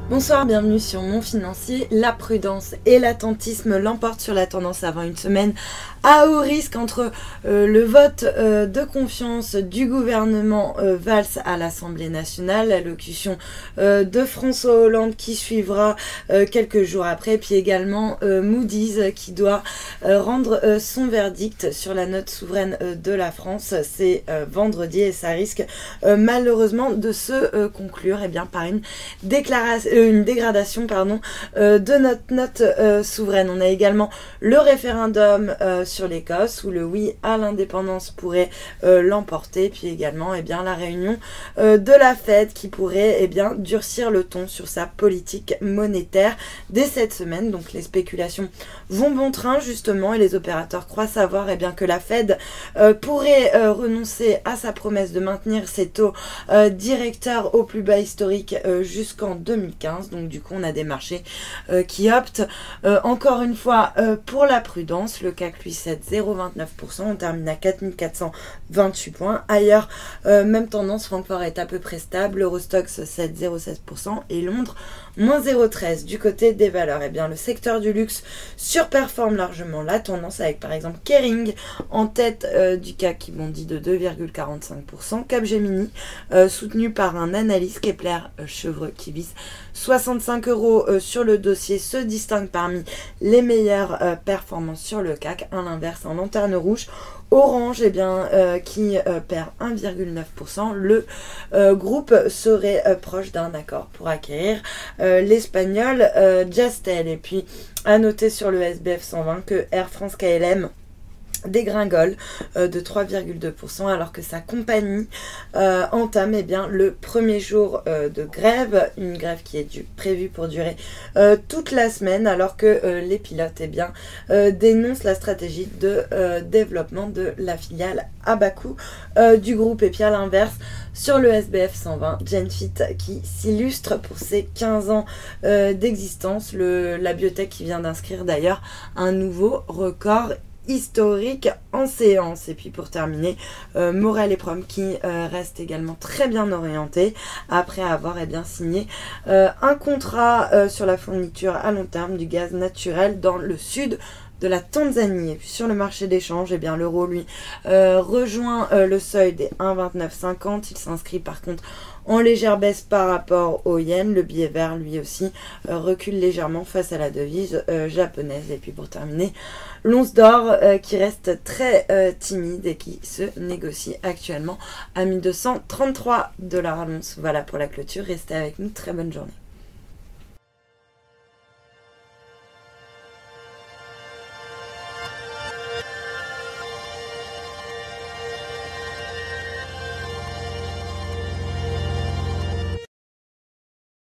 Bonsoir, bienvenue sur Mon Financier. La prudence et l'attentisme l'emportent sur la tendance avant une semaine à haut risque entre le vote de confiance du gouvernement Valls à l'Assemblée nationale, l'allocution de François Hollande qui suivra quelques jours après, puis également Moody's qui doit rendre son verdict sur la note souveraine de la France. C'est vendredi et ça risque malheureusement de se conclure par une dégradation de notre note souveraine. On a également le référendum sur l'Écosse où le oui à l'indépendance pourrait l'emporter, puis également la réunion de la Fed qui pourrait durcir le ton sur sa politique monétaire dès cette semaine. Donc les spéculations vont bon train justement et les opérateurs croient savoir que la Fed pourrait renoncer à sa promesse de maintenir ses taux directeurs au plus bas historique jusqu'en 2015. Donc du coup on a des marchés qui optent encore une fois pour la prudence. Le CAC lui cède 0,29%, on termine à 4428 points. Ailleurs, même tendance, Francfort est à peu près stable, l'Eurostoxx cède 0,16% et Londres moins 0,13%. Du côté des valeurs, le secteur du luxe surperforme largement la tendance avec par exemple Kering en tête du CAC qui bondit de 2,45%. Capgemini soutenu par un analyste Kepler-Chevreux qui vise 65 € sur le dossier, se distingue parmi les meilleures performances sur le CAC. À l'inverse, en lanterne rouge, Orange qui perd 1,9%. Le groupe serait proche d'un accord pour acquérir l'espagnol Jastel. Et puis à noter sur le SBF 120 que Air France KLM dégringole de 3,2% alors que sa compagnie entame le premier jour de grève, une grève qui est prévue pour durer toute la semaine alors que les pilotes dénoncent la stratégie de développement de la filiale à bas coût du groupe. Et puis à l'inverse, sur le SBF 120, Genfit qui s'illustre pour ses 15 ans d'existence, la biotech qui vient d'inscrire d'ailleurs un nouveau record historique en séance. Et puis pour terminer, Morel et Prom qui reste également très bien orienté après avoir signé un contrat sur la fourniture à long terme du gaz naturel dans le sud de la Tanzanie. Et puis sur le marché d'échange, l'euro lui rejoint le seuil des 1,2950. Il s'inscrit par contre en légère baisse par rapport au yen. Le billet vert lui aussi recule légèrement face à la devise japonaise. Et puis pour terminer, l'once d'or qui reste très timide et qui se négocie actuellement à 1233 $ à l'once. Voilà pour la clôture. Restez avec nous. Très bonne journée.